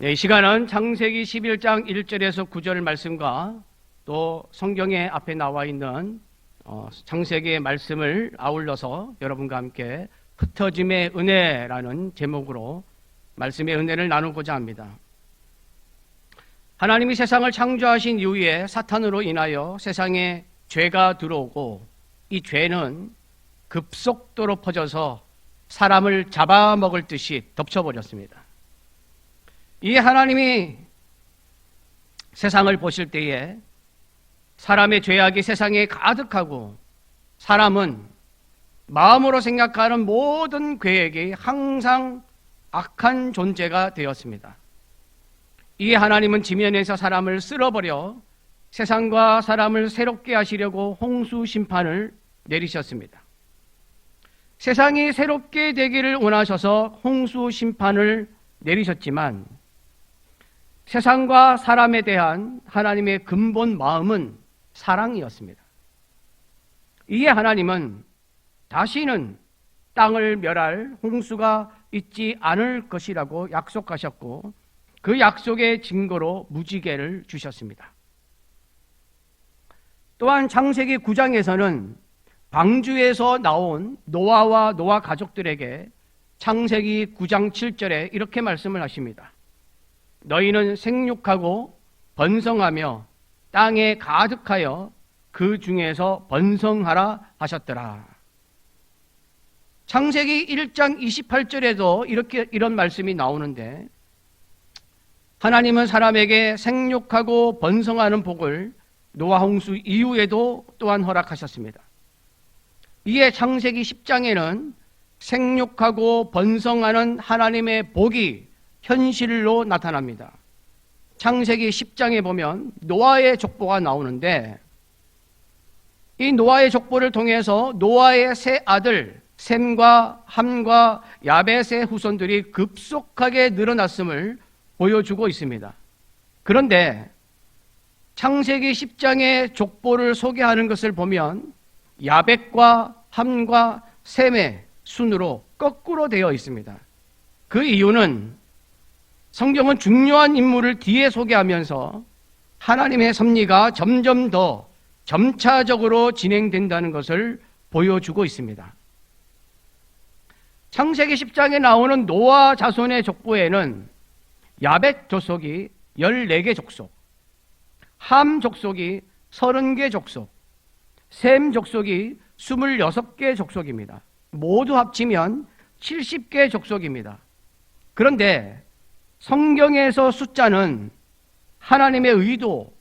이 시간은 창세기 11장 1절에서 9절 말씀과 또 성경에 앞에 나와 있는 창세기의 말씀을 아울러서 여러분과 함께 흩어짐의 은혜라는 제목으로 말씀의 은혜를 나누고자 합니다. 하나님이 세상을 창조하신 이후에 사탄으로 인하여 세상에 죄가 들어오고 이 죄는 급속도로 퍼져서 사람을 잡아먹을 듯이 덮쳐버렸습니다. 이 하나님이 세상을 보실 때에 사람의 죄악이 세상에 가득하고 사람은 마음으로 생각하는 모든 계획이 항상 악한 존재가 되었습니다. 이 하나님은 지면에서 사람을 쓸어버려 세상과 사람을 새롭게 하시려고 홍수 심판을 내리셨습니다. 세상이 새롭게 되기를 원하셔서 홍수 심판을 내리셨지만 세상과 사람에 대한 하나님의 근본 마음은 사랑이었습니다. 이에 하나님은 다시는 땅을 멸할 홍수가 있지 않을 것이라고 약속하셨고 그 약속의 증거로 무지개를 주셨습니다. 또한 창세기 9장에서는 방주에서 나온 노아와 노아 가족들에게 창세기 9장 7절에 이렇게 말씀을 하십니다. 너희는 생육하고 번성하며 땅에 가득하여 그 중에서 번성하라 하셨더라. 창세기 1장 28절에도 이런 말씀이 나오는데 하나님은 사람에게 생육하고 번성하는 복을 노아 홍수 이후에도 또한 허락하셨습니다. 이에 창세기 10장에는 생육하고 번성하는 하나님의 복이 현실로 나타납니다. 창세기 10장에 보면 노아의 족보가 나오는데 이 노아의 족보를 통해서 노아의 세 아들 셈과 함과 야벳의 후손들이 급속하게 늘어났음을 보여주고 있습니다. 그런데 창세기 10장의 족보를 소개하는 것을 보면 야벳과 함과 셈의 순으로 거꾸로 되어 있습니다. 그 이유는 성경은 중요한 인물을 뒤에 소개하면서 하나님의 섭리가 점점 더 점차적으로 진행된다는 것을 보여주고 있습니다. 창세기 10장에 나오는 노아 자손의 족보에는 야벳 족속이 14개 족속, 함 족속이 30개 족속, 셈 족속이 26개 족속입니다. 모두 합치면 70개 족속입니다. 그런데 성경에서 숫자는 하나님의 의도,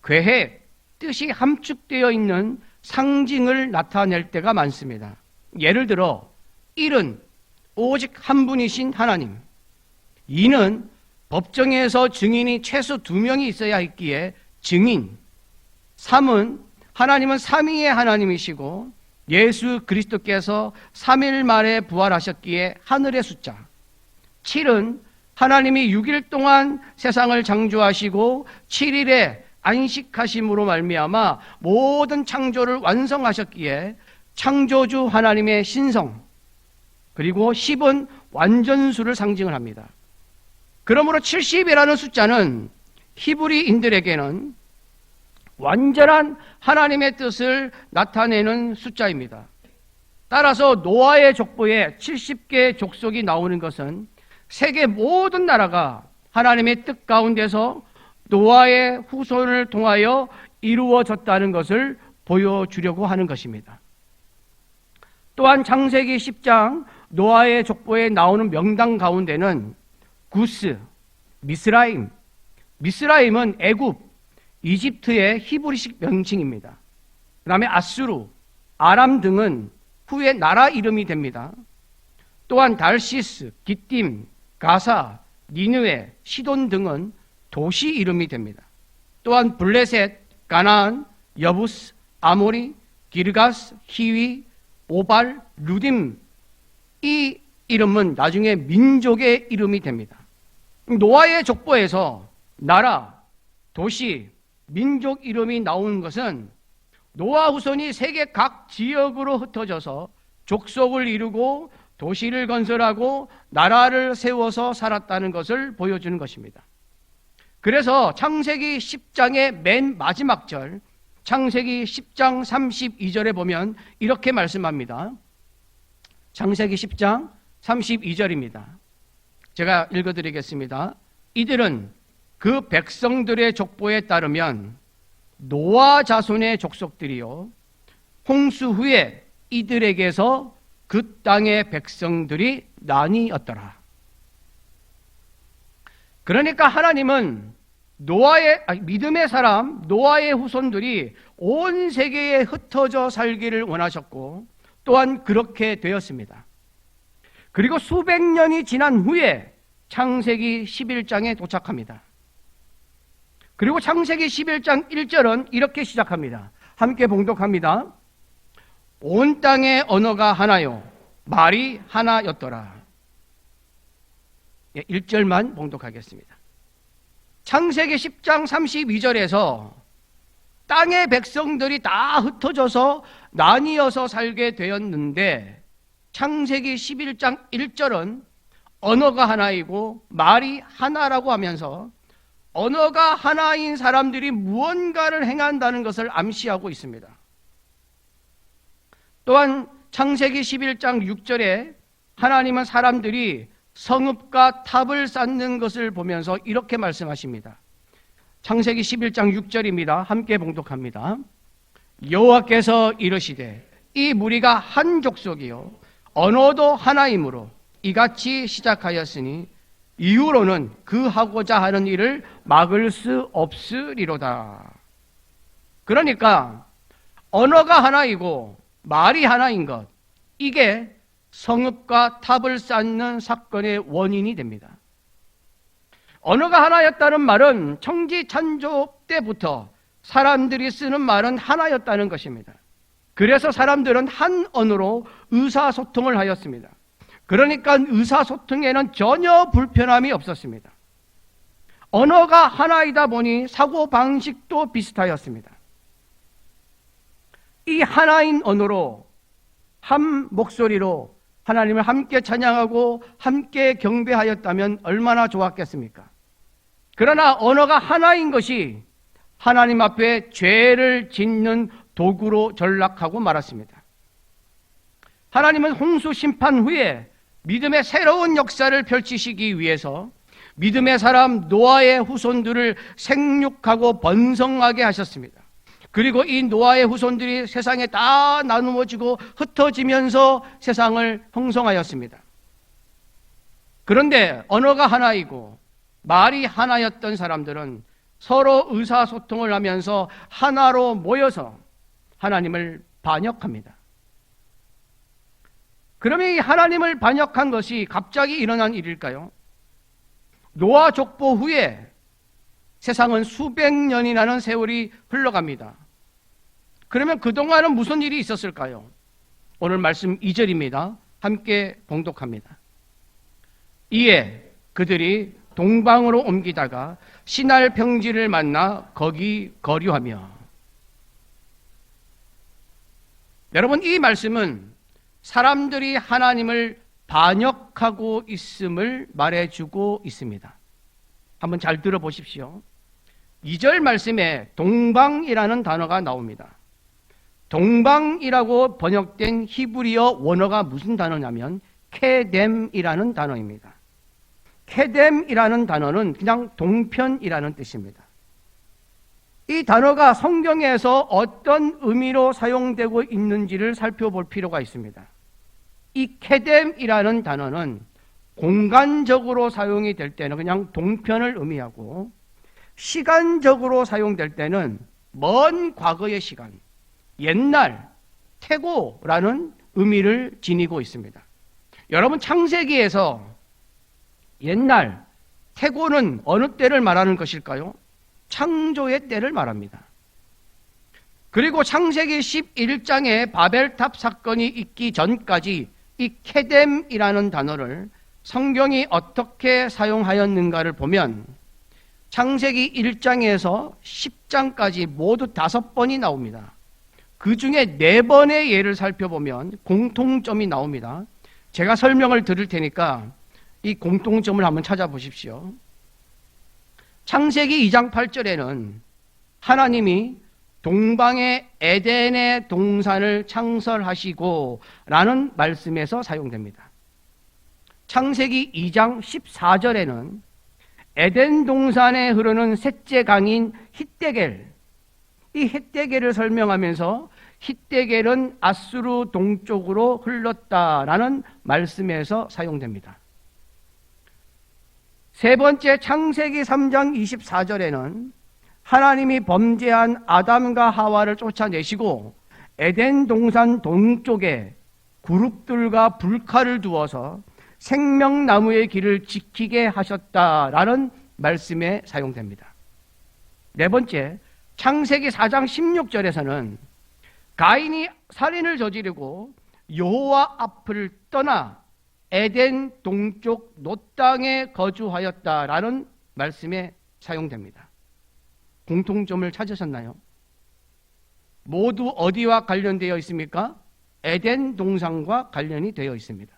계획, 뜻이 함축되어 있는 상징을 나타낼 때가 많습니다. 예를 들어 1은 오직 한 분이신 하나님, 2는 법정에서 증인이 최소 2명이 있어야 했기에 증인, 3은 하나님은 삼위의 하나님이시고 예수 그리스도께서 3일 만에 부활하셨기에 하늘의 숫자, 7은 하나님이 6일 동안 세상을 창조하시고 7일에 안식하심으로 말미암아 모든 창조를 완성하셨기에 창조주 하나님의 신성, 그리고 10은 완전수를 상징을 합니다. 그러므로 70이라는 숫자는 히브리인들에게는 완전한 하나님의 뜻을 나타내는 숫자입니다. 따라서 노아의 족보에 70개 족속이 나오는 것은 세계 모든 나라가 하나님의 뜻 가운데서 노아의 후손을 통하여 이루어졌다는 것을 보여주려고 하는 것입니다. 또한 창세기 10장 노아의 족보에 나오는 명단 가운데는 구스, 미스라임, 미스라임은 애굽, 이집트의 히브리식 명칭입니다. 그 다음에 아수르, 아람 등은 후에 나라 이름이 됩니다. 또한 달시스, 기띔, 가사, 니느웨, 시돈 등은 도시 이름이 됩니다. 또한 블레셋, 가나안, 여부스, 아모리, 기르가스, 히위, 오발, 루딤, 이 이름은 나중에 민족의 이름이 됩니다. 노아의 족보에서 나라, 도시, 민족 이름이 나오는 것은 노아 후손이 세계 각 지역으로 흩어져서 족속을 이루고 도시를 건설하고 나라를 세워서 살았다는 것을 보여주는 것입니다. 그래서 창세기 10장의 맨 마지막 절, 창세기 10장 32절에 보면 이렇게 말씀합니다. 창세기 10장 32절입니다. 제가 읽어드리겠습니다. 이들은 그 백성들의 족보에 따르면 노아 자손의 족속들이요 홍수 후에 이들에게서 그 땅의 백성들이 나뉘었더라. 그러니까 하나님은 믿음의 사람 노아의 후손들이 온 세계에 흩어져 살기를 원하셨고 또한 그렇게 되었습니다. 그리고 수백 년이 지난 후에 창세기 11장에 도착합니다. 그리고 창세기 11장 1절은 이렇게 시작합니다. 함께 봉독합니다. 온 땅의 언어가 하나요 말이 하나였더라. 1절만 봉독하겠습니다. 창세기 10장 32절에서 땅의 백성들이 다 흩어져서 나뉘어서 살게 되었는데 창세기 11장 1절은 언어가 하나이고 말이 하나라고 하면서 언어가 하나인 사람들이 무언가를 행한다는 것을 암시하고 있습니다. 또한 창세기 11장 6절에 하나님은 사람들이 성읍과 탑을 쌓는 것을 보면서 이렇게 말씀하십니다. 창세기 11장 6절입니다. 함께 봉독합니다. 여호와께서 이르시되 이 무리가 한 족속이요 언어도 하나이므로 이같이 시작하였으니 이후로는 그 하고자 하는 일을 막을 수 없으리로다. 그러니까 언어가 하나이고 말이 하나인 것, 이게 성읍과 탑을 쌓는 사건의 원인이 됩니다. 언어가 하나였다는 말은 천지창조 때부터 사람들이 쓰는 말은 하나였다는 것입니다. 그래서 사람들은 한 언어로 의사소통을 하였습니다. 그러니까 의사소통에는 전혀 불편함이 없었습니다. 언어가 하나이다 보니 사고방식도 비슷하였습니다. 이 하나인 언어로 한 목소리로 하나님을 함께 찬양하고 함께 경배하였다면 얼마나 좋았겠습니까? 그러나 언어가 하나인 것이 하나님 앞에 죄를 짓는 도구로 전락하고 말았습니다. 하나님은 홍수 심판 후에 믿음의 새로운 역사를 펼치시기 위해서 믿음의 사람 노아의 후손들을 생육하고 번성하게 하셨습니다. 그리고 이 노아의 후손들이 세상에 다 나누어지고 흩어지면서 세상을 형성하였습니다. 그런데 언어가 하나이고 말이 하나였던 사람들은 서로 의사소통을 하면서 하나로 모여서 하나님을 반역합니다. 그러면 이 하나님을 반역한 것이 갑자기 일어난 일일까요? 노아 족보 후에 세상은 수백 년이라는 세월이 흘러갑니다. 그러면 그동안은 무슨 일이 있었을까요? 오늘 말씀 2절입니다. 함께 봉독합니다. 이에 그들이 동방으로 옮기다가 시날 평지를 만나 거기 거류하며. 여러분, 이 말씀은 사람들이 하나님을 반역하고 있음을 말해주고 있습니다. 한번 잘 들어보십시오. 2절 말씀에 동방이라는 단어가 나옵니다. 동방이라고 번역된 히브리어 원어가 무슨 단어냐면 케뎀이라는 단어입니다. 케뎀이라는 단어는 그냥 동편이라는 뜻입니다. 이 단어가 성경에서 어떤 의미로 사용되고 있는지를 살펴볼 필요가 있습니다. 이 케뎀이라는 단어는 공간적으로 사용이 될 때는 그냥 동편을 의미하고 시간적으로 사용될 때는 먼 과거의 시간, 옛날, 태고라는 의미를 지니고 있습니다. 여러분, 창세기에서 옛날, 태고는 어느 때를 말하는 것일까요? 창조의 때를 말합니다. 그리고 창세기 11장에 바벨탑 사건이 있기 전까지 이 케뎀이라는 단어를 성경이 어떻게 사용하였는가를 보면 창세기 1장에서 10장까지 모두 5번이 나옵니다. 그 중에 4번의 예를 살펴보면 공통점이 나옵니다. 제가 설명을 드릴 테니까 이 공통점을 한번 찾아보십시오. 창세기 2장 8절에는 하나님이 동방의 에덴의 동산을 창설하시고 라는 말씀에서 사용됩니다. 창세기 2장 14절에는 에덴 동산에 흐르는 셋째 강인 힛데겔, 이 힛데겔을 설명하면서 힛데겔은 아수르 동쪽으로 흘렀다라는 말씀에서 사용됩니다. 세 번째 창세기 3장 24절에는 하나님이 범죄한 아담과 하와를 쫓아내시고 에덴 동산 동쪽에 그룹들과 불칼을 두어서 생명나무의 길을 지키게 하셨다라는 말씀에 사용됩니다. 네 번째, 창세기 4장 16절에서는 가인이 살인을 저지르고 여호와 앞을 떠나 에덴 동쪽 놋 땅에 거주하였다라는 말씀에 사용됩니다. 공통점을 찾으셨나요? 모두 어디와 관련되어 있습니까? 에덴 동산과 관련이 되어 있습니다.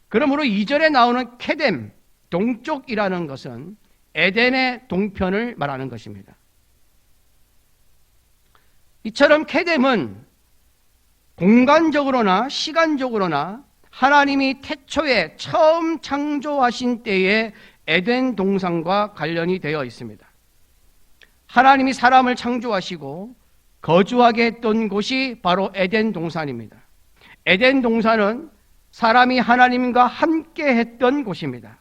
그러므로 2절에 나오는 케뎀, 동쪽이라는 것은 에덴의 동편을 말하는 것입니다. 이처럼 케뎀은 공간적으로나 시간적으로나 하나님이 태초에 처음 창조하신 때의 에덴 동산과 관련이 되어 있습니다. 하나님이 사람을 창조하시고 거주하게 했던 곳이 바로 에덴 동산입니다. 에덴 동산은 사람이 하나님과 함께 했던 곳입니다.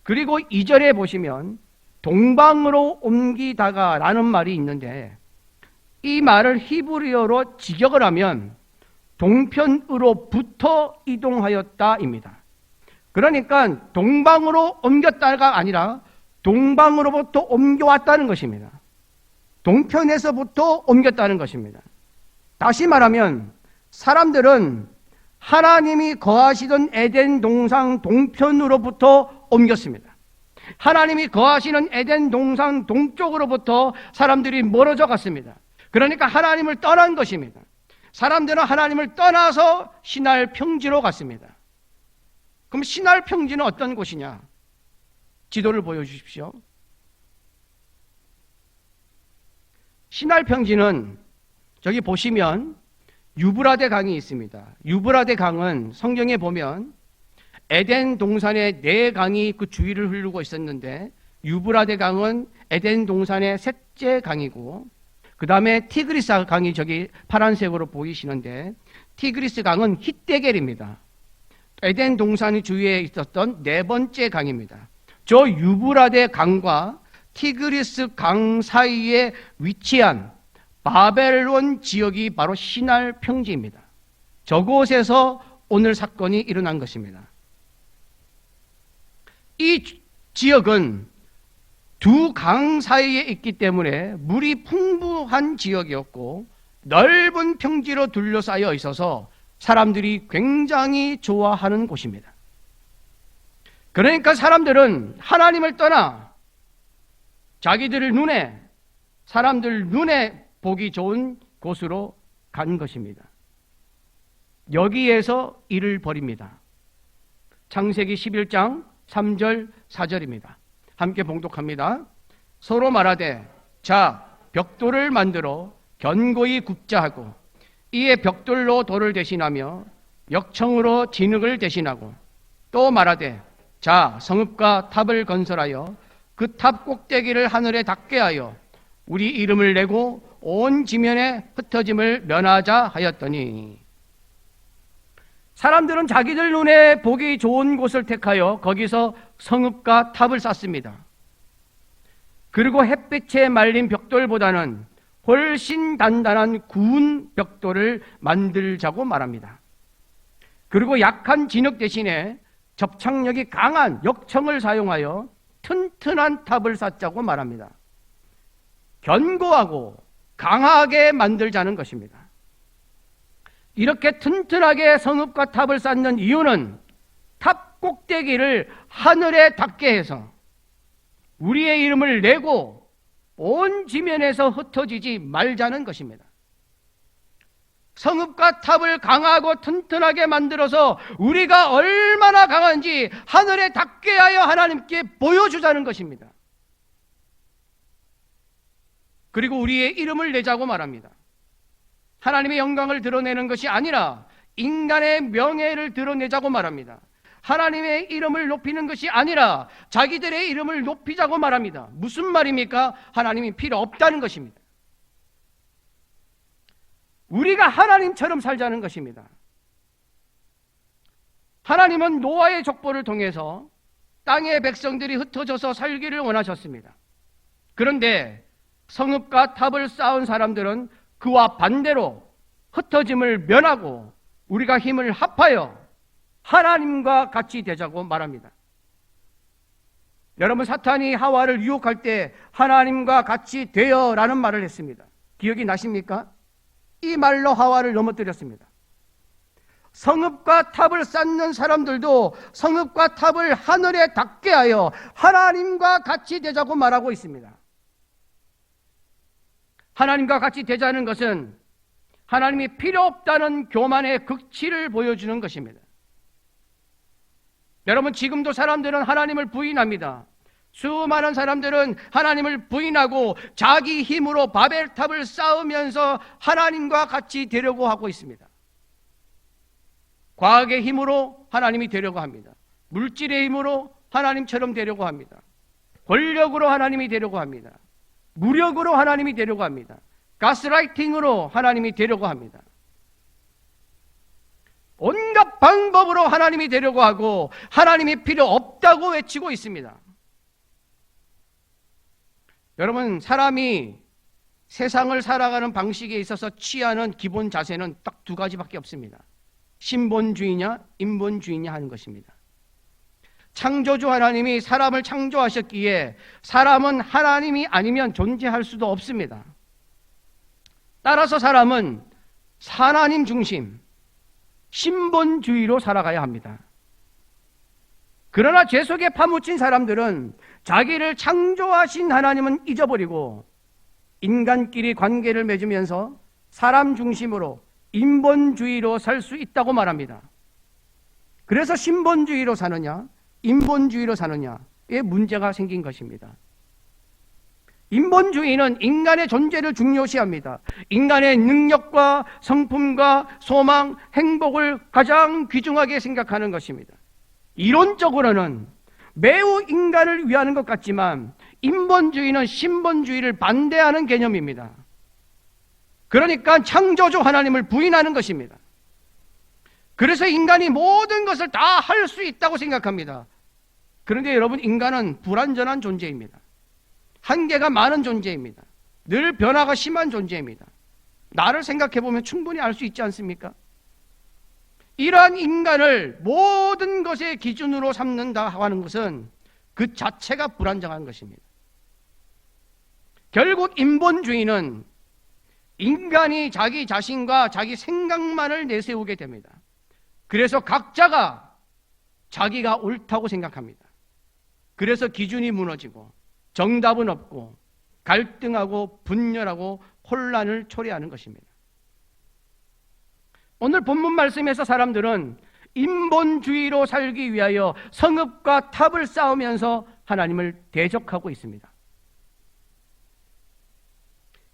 그리고 2절에 보시면 동방으로 옮기다가 라는 말이 있는데 이 말을 히브리어로 직역을 하면 동편으로부터 이동하였다입니다. 그러니까 동방으로 옮겼다가 아니라 동방으로부터 옮겨왔다는 것입니다. 동편에서부터 옮겼다는 것입니다. 다시 말하면 사람들은 하나님이 거하시던 에덴 동산 동편으로부터 옮겼습니다. 하나님이 거하시는 에덴 동산 동쪽으로부터 사람들이 멀어져 갔습니다. 그러니까 하나님을 떠난 것입니다. 사람들은 하나님을 떠나서 시날 평지로 갔습니다. 그럼 시날 평지는 어떤 곳이냐? 지도를 보여주십시오. 시날 평지는 저기 보시면 유브라데 강이 있습니다. 유브라데 강은 성경에 보면 에덴 동산에 네 강이 그 주위를 흐르고 있었는데 유브라데 강은 에덴 동산의 셋째 강이고 그 다음에 티그리스 강이 저기 파란색으로 보이시는데 티그리스 강은 힛데겔입니다. 에덴 동산 주위에 있었던 네 번째 강입니다. 저 유브라데 강과 티그리스 강 사이에 위치한 바벨론 지역이 바로 시날 평지입니다. 저곳에서 오늘 사건이 일어난 것입니다. 이 지역은 두 강 사이에 있기 때문에 물이 풍부한 지역이었고 넓은 평지로 둘러싸여 있어서 사람들이 굉장히 좋아하는 곳입니다. 그러니까 사람들은 하나님을 떠나 자기들 눈에, 사람들 눈에 보기 좋은 곳으로 간 것입니다. 여기에서 일을 벌입니다. 창세기 11장 3절 4절입니다. 함께 봉독합니다. 서로 말하되 자 벽돌을 만들어 견고히 굽자 하고 이에 벽돌로 돌을 대신하며 역청으로 진흙을 대신하고 또 말하되 자 성읍과 탑을 건설하여 그 탑 꼭대기를 하늘에 닿게 하여 우리 이름을 내고 온 지면에 흩어짐을 면하자 하였더니 사람들은 자기들 눈에 보기 좋은 곳을 택하여 거기서 성읍과 탑을 쌓습니다. 그리고 햇빛에 말린 벽돌보다는 훨씬 단단한 구운 벽돌을 만들자고 말합니다. 그리고 약한 진흙 대신에 접착력이 강한 역청을 사용하여 튼튼한 탑을 쌓자고 말합니다. 견고하고 강하게 만들자는 것입니다. 이렇게 튼튼하게 성읍과 탑을 쌓는 이유는 탑 꼭대기를 하늘에 닿게 해서 우리의 이름을 내고 온 지면에서 흩어지지 말자는 것입니다. 성읍과 탑을 강하고 튼튼하게 만들어서 우리가 얼마나 강한지 하늘에 닿게 하여 하나님께 보여주자는 것입니다. 그리고 우리의 이름을 내자고 말합니다. 하나님의 영광을 드러내는 것이 아니라 인간의 명예를 드러내자고 말합니다. 하나님의 이름을 높이는 것이 아니라 자기들의 이름을 높이자고 말합니다. 무슨 말입니까? 하나님이 필요 없다는 것입니다. 우리가 하나님처럼 살자는 것입니다. 하나님은 노아의 족보를 통해서 땅의 백성들이 흩어져서 살기를 원하셨습니다. 그런데 성읍과 탑을 쌓은 사람들은 그와 반대로 흩어짐을 면하고 우리가 힘을 합하여 하나님과 같이 되자고 말합니다. 여러분, 사탄이 하와를 유혹할 때 하나님과 같이 되어라는 말을 했습니다. 기억이 나십니까? 이 말로 하와를 넘어뜨렸습니다. 성읍과 탑을 쌓는 사람들도 성읍과 탑을 하늘에 닿게 하여 하나님과 같이 되자고 말하고 있습니다. 하나님과 같이 되자는 것은 하나님이 필요 없다는 교만의 극치를 보여주는 것입니다. 여러분, 지금도 사람들은 하나님을 부인합니다. 수많은 사람들은 하나님을 부인하고 자기 힘으로 바벨탑을 쌓으면서 하나님과 같이 되려고 하고 있습니다. 과학의 힘으로 하나님이 되려고 합니다. 물질의 힘으로 하나님처럼 되려고 합니다. 권력으로 하나님이 되려고 합니다. 무력으로 하나님이 되려고 합니다. 가스라이팅으로 하나님이 되려고 합니다. 온갖 방법으로 하나님이 되려고 하고 하나님이 필요 없다고 외치고 있습니다. 여러분, 사람이 세상을 살아가는 방식에 있어서 취하는 기본 자세는 딱 두 가지밖에 없습니다. 신본주의냐 인본주의냐 하는 것입니다. 창조주 하나님이 사람을 창조하셨기에 사람은 하나님이 아니면 존재할 수도 없습니다. 따라서 사람은 하나님 중심, 신본주의로 살아가야 합니다. 그러나 죄 속에 파묻힌 사람들은 자기를 창조하신 하나님은 잊어버리고 인간끼리 관계를 맺으면서 사람 중심으로 인본주의로 살 수 있다고 말합니다. 그래서 신본주의로 사느냐 인본주의로 사느냐에 문제가 생긴 것입니다. 인본주의는 인간의 존재를 중요시합니다. 인간의 능력과 성품과 소망, 행복을 가장 귀중하게 생각하는 것입니다. 이론적으로는 매우 인간을 위하는 것 같지만 인본주의는 신본주의를 반대하는 개념입니다. 그러니까 창조주 하나님을 부인하는 것입니다. 그래서 인간이 모든 것을 다 할 수 있다고 생각합니다. 그런데 여러분, 인간은 불완전한 존재입니다. 한계가 많은 존재입니다. 늘 변화가 심한 존재입니다. 나를 생각해 보면 충분히 알 수 있지 않습니까? 이러한 인간을 모든 것의 기준으로 삼는다 하는 것은 그 자체가 불안정한 것입니다. 결국 인본주의는 인간이 자기 자신과 자기 생각만을 내세우게 됩니다. 그래서 각자가 자기가 옳다고 생각합니다. 그래서 기준이 무너지고 정답은 없고 갈등하고 분열하고 혼란을 초래하는 것입니다. 오늘 본문 말씀에서 사람들은 인본주의로 살기 위하여 성읍과 탑을 쌓으면서 하나님을 대적하고 있습니다.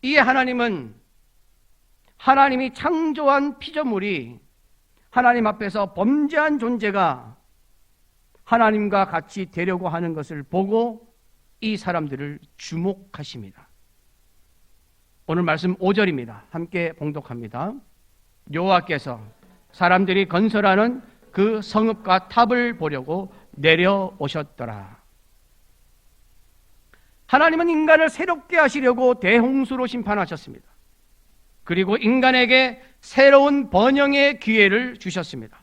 이에 하나님이 창조한 피조물이 하나님 앞에서 범죄한 존재가 하나님과 같이 되려고 하는 것을 보고 이 사람들을 주목하십니다. 오늘 말씀 5절입니다. 함께 봉독합니다. 여호와께서 사람들이 건설하는 그 성읍과 탑을 보려고 내려오셨더라. 하나님은 인간을 새롭게 하시려고 대홍수로 심판하셨습니다. 그리고 인간에게 새로운 번영의 기회를 주셨습니다.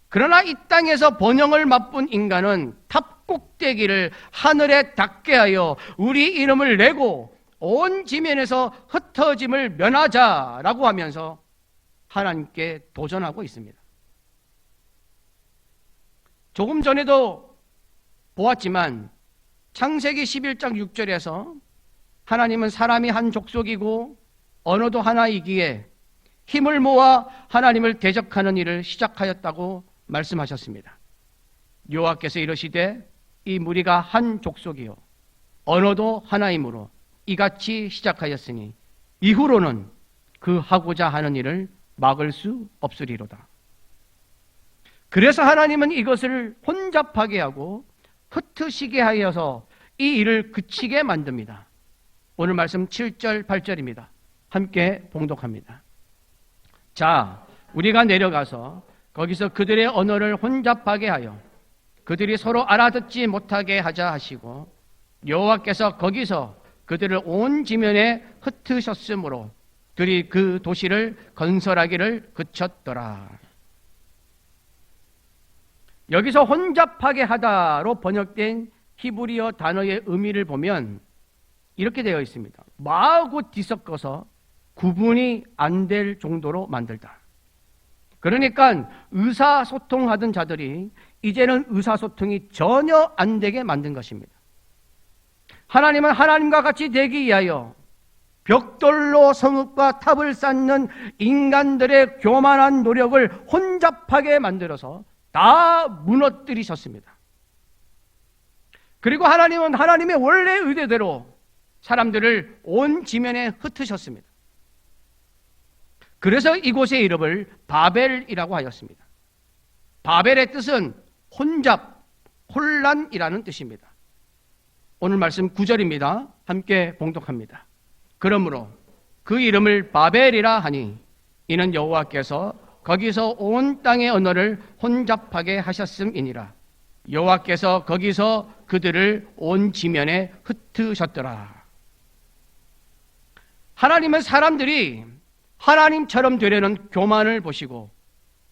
그러나 이 땅에서 번영을 맛본 인간은 탑 꼭대기를 하늘에 닿게 하여 우리 이름을 내고 온 지면에서 흩어짐을 면하자라고 하면서 하나님께 도전하고 있습니다. 조금 전에도 보았지만 창세기 11장 6절에서 하나님은 사람이 한 족속이고 언어도 하나이기에 힘을 모아 하나님을 대적하는 일을 시작하였다고 말씀하셨습니다. 여호와께서 이르시되 이 무리가 한 족속이요 언어도 하나이므로 이같이 시작하였으니 이후로는 그 하고자 하는 일을 막을 수 없으리로다. 그래서 하나님은 이것을 혼잡하게 하고 흩으시게 하여서 이 일을 그치게 만듭니다. 오늘 말씀 7절 8절입니다. 함께 봉독합니다. 자, 우리가 내려가서 거기서 그들의 언어를 혼잡하게 하여 그들이 서로 알아듣지 못하게 하자 하시고 여호와께서 거기서 그들을 온 지면에 흩으셨으므로 그들이 그 도시를 건설하기를 그쳤더라. 여기서 혼잡하게 하다로 번역된 히브리어 단어의 의미를 보면 이렇게 되어 있습니다. 마구 뒤섞어서 구분이 안 될 정도로 만들다. 그러니까 의사소통하던 자들이 이제는 의사소통이 전혀 안 되게 만든 것입니다. 하나님은 하나님과 같이 되기 위하여 벽돌로 성읍과 탑을 쌓는 인간들의 교만한 노력을 혼잡하게 만들어서 다 무너뜨리셨습니다. 그리고 하나님은 하나님의 원래 의도대로 사람들을 온 지면에 흩으셨습니다. 그래서 이곳의 이름을 바벨이라고 하였습니다. 바벨의 뜻은 혼잡, 혼란이라는 뜻입니다. 오늘 말씀 9절입니다. 함께 봉독합니다. 그러므로 그 이름을 바벨이라 하니 이는 여호와께서 거기서 온 땅의 언어를 혼잡하게 하셨음이니라. 여호와께서 거기서 그들을 온 지면에 흩으셨더라. 하나님은 사람들이 하나님처럼 되려는 교만을 보시고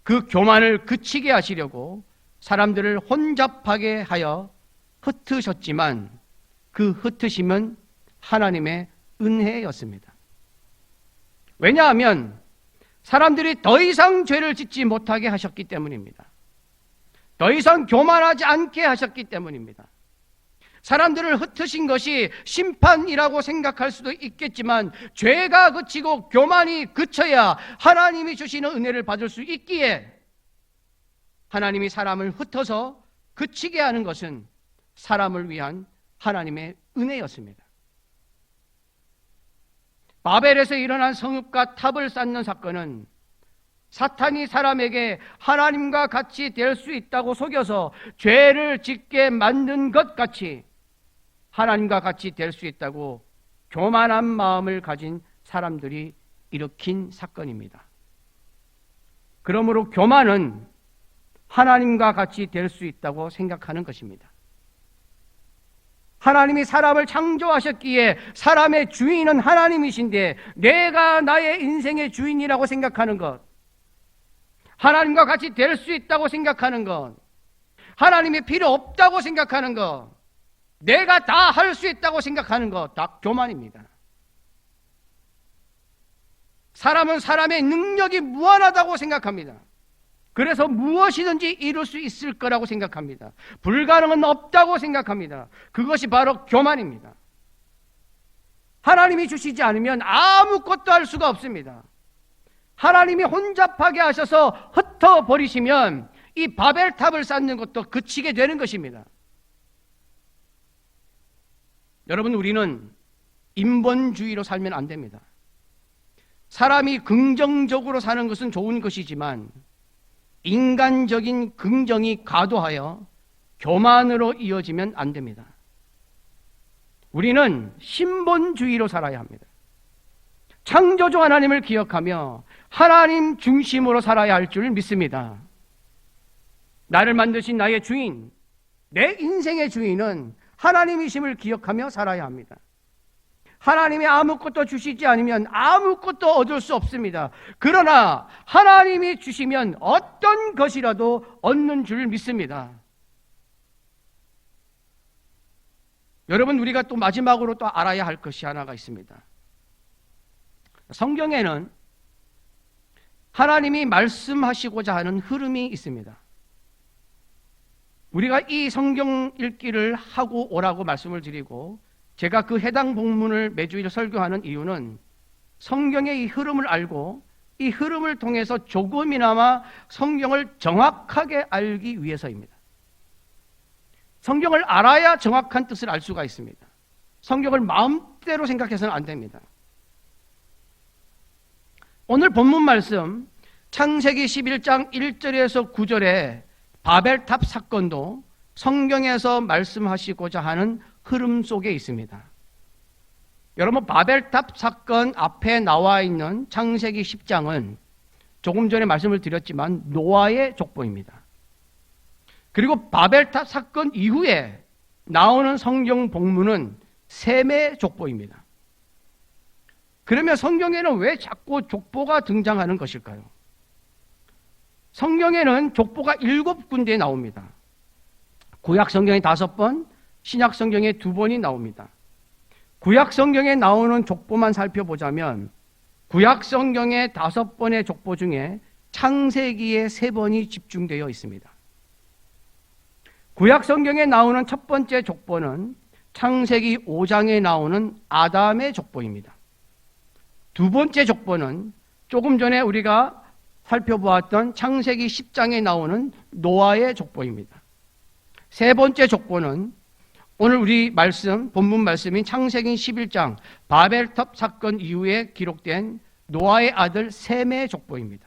그 교만을 그치게 하시려고 사람들을 혼잡하게 하여 흩으셨지만 그 흩으심은 하나님의 은혜였습니다. 왜냐하면 사람들이 더 이상 죄를 짓지 못하게 하셨기 때문입니다. 더 이상 교만하지 않게 하셨기 때문입니다. 사람들을 흩으신 것이 심판이라고 생각할 수도 있겠지만 죄가 그치고 교만이 그쳐야 하나님이 주시는 은혜를 받을 수 있기에 하나님이 사람을 흩어서 그치게 하는 것은 사람을 위한 하나님의 은혜였습니다. 바벨에서 일어난 성읍과 탑을 쌓는 사건은 사탄이 사람에게 하나님과 같이 될 수 있다고 속여서 죄를 짓게 만든 것 같이 하나님과 같이 될 수 있다고 교만한 마음을 가진 사람들이 일으킨 사건입니다. 그러므로 교만은 하나님과 같이 될 수 있다고 생각하는 것입니다. 하나님이 사람을 창조하셨기에 사람의 주인은 하나님이신데 내가 나의 인생의 주인이라고 생각하는 것, 하나님과 같이 될 수 있다고 생각하는 것, 하나님이 필요 없다고 생각하는 것, 내가 다 할 수 있다고 생각하는 것, 다 교만입니다. 사람은 사람의 능력이 무한하다고 생각합니다. 그래서 무엇이든지 이룰 수 있을 거라고 생각합니다. 불가능은 없다고 생각합니다. 그것이 바로 교만입니다. 하나님이 주시지 않으면 아무것도 할 수가 없습니다. 하나님이 혼잡하게 하셔서 흩어버리시면 이 바벨탑을 쌓는 것도 그치게 되는 것입니다. 여러분, 우리는 인본주의로 살면 안 됩니다. 사람이 긍정적으로 사는 것은 좋은 것이지만 인간적인 긍정이 과도하여 교만으로 이어지면 안 됩니다. 우리는 신본주의로 살아야 합니다. 창조주 하나님을 기억하며 하나님 중심으로 살아야 할 줄 믿습니다. 나를 만드신 나의 주인, 내 인생의 주인은 하나님이심을 기억하며 살아야 합니다. 하나님이 아무것도 주시지 않으면 아무것도 얻을 수 없습니다. 그러나 하나님이 주시면 어떤 것이라도 얻는 줄 믿습니다. 여러분, 우리가 또 마지막으로 또 알아야 할 것이 하나가 있습니다. 성경에는 하나님이 말씀하시고자 하는 흐름이 있습니다. 우리가 이 성경 읽기를 하고 오라고 말씀을 드리고 제가 그 해당 본문을 매주일 설교하는 이유는 성경의 이 흐름을 알고 이 흐름을 통해서 조금이나마 성경을 정확하게 알기 위해서입니다. 성경을 알아야 정확한 뜻을 알 수가 있습니다. 성경을 마음대로 생각해서는 안 됩니다. 오늘 본문 말씀 창세기 11장 1절에서 9절의 바벨탑 사건도 성경에서 말씀하시고자 하는 흐름 속에 있습니다. 여러분, 바벨탑 사건 앞에 나와 있는 창세기 10장은 조금 전에 말씀을 드렸지만 노아의 족보입니다. 그리고 바벨탑 사건 이후에 나오는 성경 본문은 셈의 족보입니다. 그러면 성경에는 왜 자꾸 족보가 등장하는 것일까요? 성경에는 족보가 7군데에 나옵니다. 구약 성경에 5번, 신약 성경에 2번이 나옵니다. 구약 성경에 나오는 족보만 살펴보자면 구약 성경의 5번의 족보 중에 창세기에 3번이 집중되어 있습니다. 구약 성경에 나오는 첫 번째 족보는 창세기 5장에 나오는 아담의 족보입니다. 두 번째 족보는 조금 전에 우리가 살펴보았던 창세기 10장에 나오는 노아의 족보입니다. 세 번째 족보는 오늘 우리 말씀, 본문 말씀인 창세기 11장 바벨탑 사건 이후에 기록된 노아의 아들 셈의 족보입니다.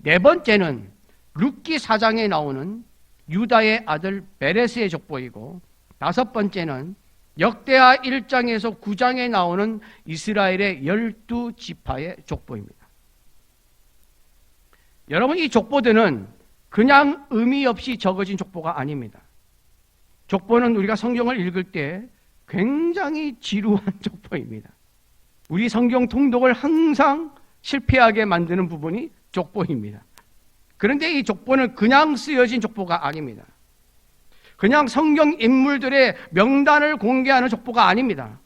네 번째는 룻기 4장에 나오는 유다의 아들 베레스의 족보이고, 다섯 번째는 역대하 1장에서 9장에 나오는 이스라엘의 12지파의 족보입니다. 여러분, 이 족보들은 그냥 의미 없이 적어진 족보가 아닙니다. 족보는 우리가 성경을 읽을 때 굉장히 지루한 족보입니다. 우리 성경 통독을 항상 실패하게 만드는 부분이 족보입니다. 그런데 이 족보는 그냥 쓰여진 족보가 아닙니다. 그냥 성경 인물들의 명단을 공개하는 족보가 아닙니다.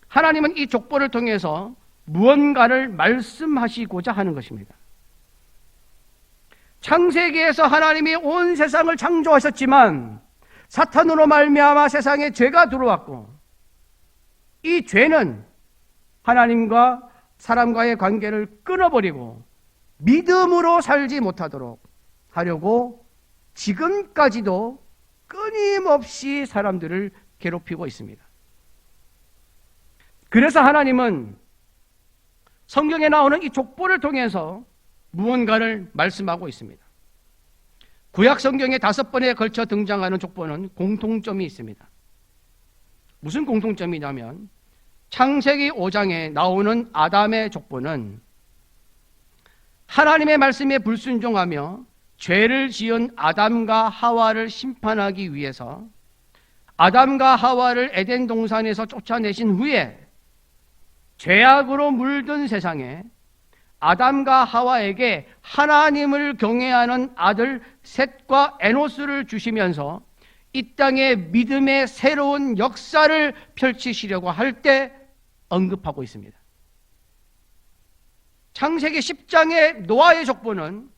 하나님은 이 족보를 통해서 무언가를 말씀하시고자 하는 것입니다. 창세기에서 하나님이 온 세상을 창조하셨지만 사탄으로 말미암아 세상에 죄가 들어왔고, 이 죄는 하나님과 사람과의 관계를 끊어버리고 믿음으로 살지 못하도록 하려고 지금까지도 끊임없이 사람들을 괴롭히고 있습니다. 그래서 하나님은 성경에 나오는 이 족보를 통해서 무언가를 말씀하고 있습니다. 구약 성경에 5번에 걸쳐 등장하는 족보는 공통점이 있습니다. 무슨 공통점이냐면 창세기 5장에 나오는 아담의 족보는 하나님의 말씀에 불순종하며 죄를 지은 아담과 하와를 심판하기 위해서 아담과 하와를 에덴 동산에서 쫓아내신 후에 죄악으로 물든 세상에 아담과 하와에게 하나님을 경외하는 아들 셋과 에노스를 주시면서 이 땅에 믿음의 새로운 역사를 펼치시려고 할 때 언급하고 있습니다. 창세기 10장의 노아의 족보는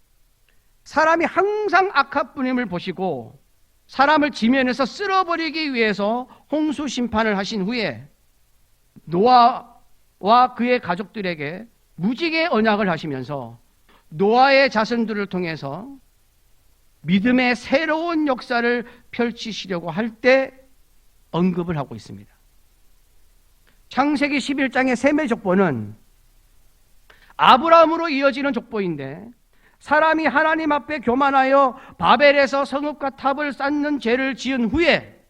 사람이 항상 악할 뿐임을 보시고 사람을 지면에서 쓸어버리기 위해서 홍수 심판을 하신 후에 노아와 그의 가족들에게 무지개 언약을 하시면서 노아의 자손들을 통해서 믿음의 새로운 역사를 펼치시려고 할 때 언급을 하고 있습니다. 창세기 11장의 셈의 족보는 아브라함으로 이어지는 족보인데 사람이 하나님 앞에 교만하여 바벨에서 성읍과 탑을 쌓는 죄를 지은 후에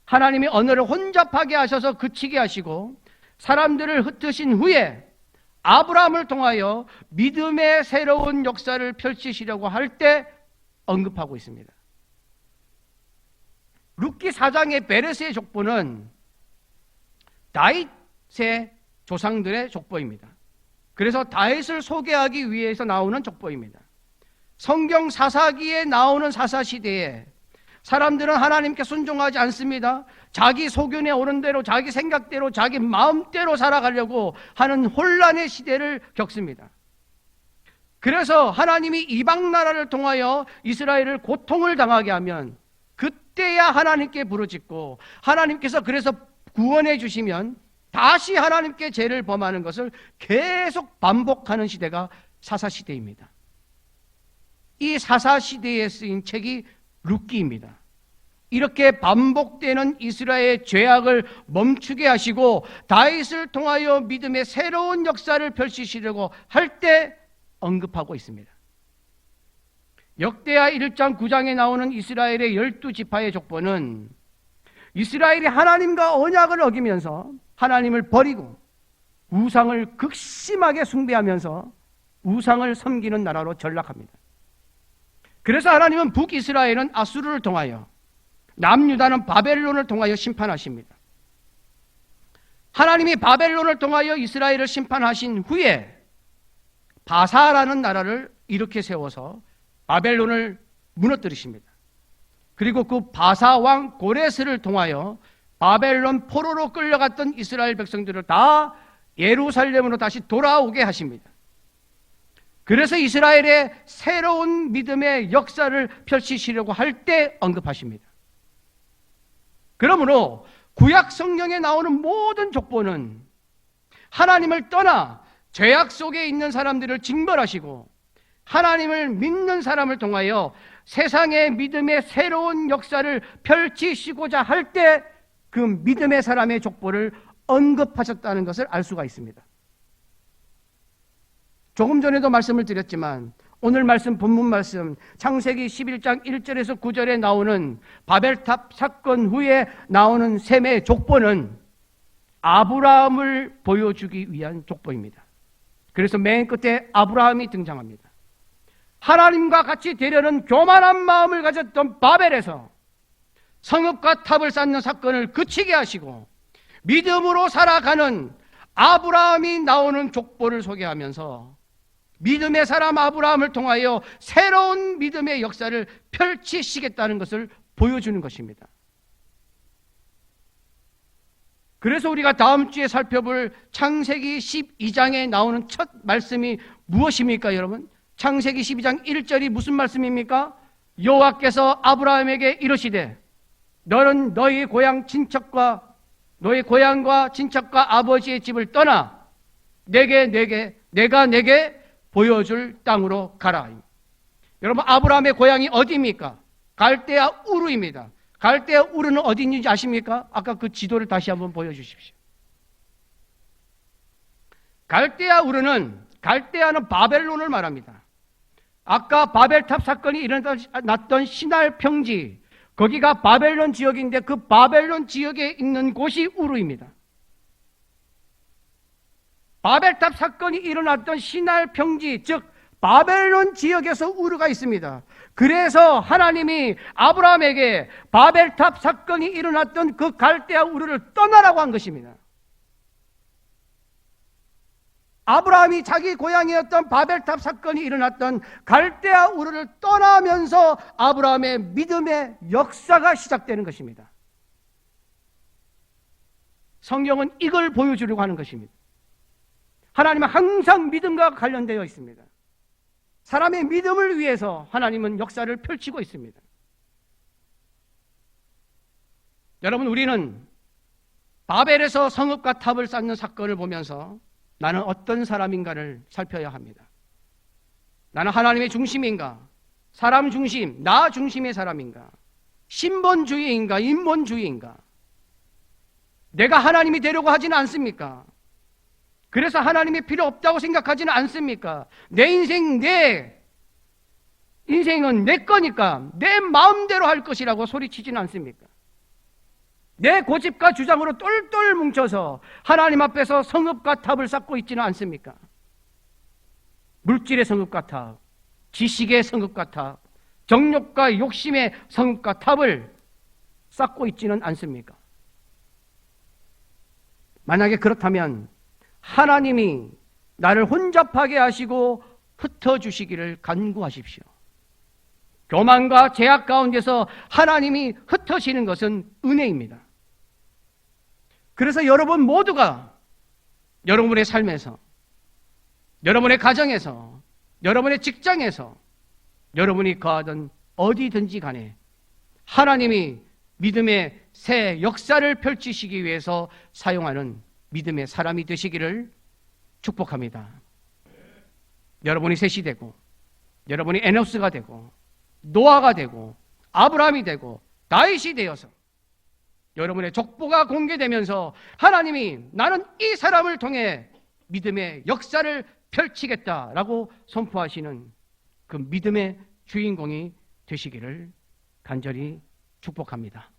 하나님이 언어를 혼잡하게 하셔서 그치게 하시고 사람들을 흩으신 후에 아브라함을 통하여 믿음의 새로운 역사를 펼치시려고 할 때 언급하고 있습니다. 룻기 4장의 베레스의 족보는 다윗의 조상들의 족보입니다. 그래서 다윗을 소개하기 위해서 나오는 족보입니다. 성경 사사기에 나오는 사사시대에 사람들은 하나님께 순종하지 않습니다. 자기 소견에 오른 대로 자기 생각대로 자기 마음대로 살아가려고 하는 혼란의 시대를 겪습니다. 그래서 하나님이 이방 나라를 통하여 이스라엘을 고통을 당하게 하면 그때야 하나님께 부르짖고 하나님께서 그래서 구원해 주시면 다시 하나님께 죄를 범하는 것을 계속 반복하는 시대가 사사시대입니다. 이 사사시대에 쓰인 책이 룻기입니다. 이렇게 반복되는 이스라엘의 죄악을 멈추게 하시고 다윗을 통하여 믿음의 새로운 역사를 펼치시려고 할 때 언급하고 있습니다. 역대하 1장 9장에 나오는 이스라엘의 12지파의 족보는 이스라엘이 하나님과 언약을 어기면서 하나님을 버리고 우상을 극심하게 숭배하면서 우상을 섬기는 나라로 전락합니다. 그래서 하나님은 북이스라엘은 아수르를 통하여, 남유다는 바벨론을 통하여 심판하십니다. 하나님이 바벨론을 통하여 이스라엘을 심판하신 후에 바사라는 나라를 일으켜 세워서 바벨론을 무너뜨리십니다. 그리고 그 바사 왕 고레스를 통하여 바벨론 포로로 끌려갔던 이스라엘 백성들을 다 예루살렘으로 다시 돌아오게 하십니다. 그래서 이스라엘의 새로운 믿음의 역사를 펼치시려고 할 때 언급하십니다. 그러므로 구약 성경에 나오는 모든 족보는 하나님을 떠나 죄악 속에 있는 사람들을 징벌하시고 하나님을 믿는 사람을 통하여 세상의 믿음의 새로운 역사를 펼치시고자 할 때 그 믿음의 사람의 족보를 언급하셨다는 것을 알 수가 있습니다. 조금 전에도 말씀을 드렸지만 오늘 말씀, 본문 말씀 창세기 11장 1절에서 9절에 나오는 바벨탑 사건 후에 나오는 셈의 족보는 아브라함을 보여주기 위한 족보입니다. 그래서 맨 끝에 아브라함이 등장합니다. 하나님과 같이 되려는 교만한 마음을 가졌던 바벨에서 성읍과 탑을 쌓는 사건을 그치게 하시고 믿음으로 살아가는 아브라함이 나오는 족보를 소개하면서 믿음의 사람 아브라함을 통하여 새로운 믿음의 역사를 펼치시겠다는 것을 보여주는 것입니다. 그래서 우리가 다음 주에 살펴볼 창세기 12장에 나오는 첫 말씀이 무엇입니까, 여러분? 창세기 12장 1절이 무슨 말씀입니까? 여호와께서 아브라함에게 이르시되 너는 너희 고향 친척과 너희 고향과 친척과 아버지의 집을 떠나 내가 내게 보여줄 땅으로 가라. 여러분, 아브라함의 고향이 어디입니까? 갈대아 우르입니다. 갈대아 우르는 어디 있는지 아십니까? 아까 그 지도를 다시 한번 보여주십시오. 갈대아 우르는, 갈대아는 바벨론을 말합니다. 아까 바벨탑 사건이 일어났던 시날 평지, 거기가 바벨론 지역인데 그 바벨론 지역에 있는 곳이 우르입니다. 바벨탑 사건이 일어났던 시날 평지, 즉 바벨론 지역에서 우르가 있습니다. 그래서 하나님이 아브라함에게 바벨탑 사건이 일어났던 그 갈대아 우르를 떠나라고 한 것입니다. 아브라함이 자기 고향이었던 바벨탑 사건이 일어났던 갈대아 우르를 떠나면서 아브라함의 믿음의 역사가 시작되는 것입니다. 성경은 이걸 보여주려고 하는 것입니다. 하나님은 항상 믿음과 관련되어 있습니다. 사람의 믿음을 위해서 하나님은 역사를 펼치고 있습니다. 여러분, 우리는 바벨에서 성읍과 탑을 쌓는 사건을 보면서 나는 어떤 사람인가를 살펴야 합니다. 나는 하나님의 중심인가? 사람 중심, 나 중심의 사람인가? 신본주의인가? 인본주의인가? 내가 하나님이 되려고 하지는 않습니까? 그래서 하나님이 필요 없다고 생각하지는 않습니까? 내 인생은 내 거니까 내 마음대로 할 것이라고 소리치지는 않습니까? 내 고집과 주장으로 똘똘 뭉쳐서 하나님 앞에서 성읍과 탑을 쌓고 있지는 않습니까? 물질의 성읍과 탑, 지식의 성읍과 탑, 정욕과 욕심의 성읍과 탑을 쌓고 있지는 않습니까? 만약에 그렇다면 하나님이 나를 혼잡하게 하시고 흩어주시기를 간구하십시오. 교만과 죄악 가운데서 하나님이 흩어지는 것은 은혜입니다. 그래서 여러분 모두가 여러분의 삶에서, 여러분의 가정에서, 여러분의 직장에서, 여러분이 거하던 어디든지 간에 하나님이 믿음의 새 역사를 펼치시기 위해서 사용하는 믿음의 사람이 되시기를 축복합니다. 여러분이 셋이 되고, 여러분이 에노스가 되고, 노아가 되고, 아브라함이 되고, 다윗이 되어서 여러분의 족보가 공개되면서 하나님이 나는 이 사람을 통해 믿음의 역사를 펼치겠다라고 선포하시는 그 믿음의 주인공이 되시기를 간절히 축복합니다.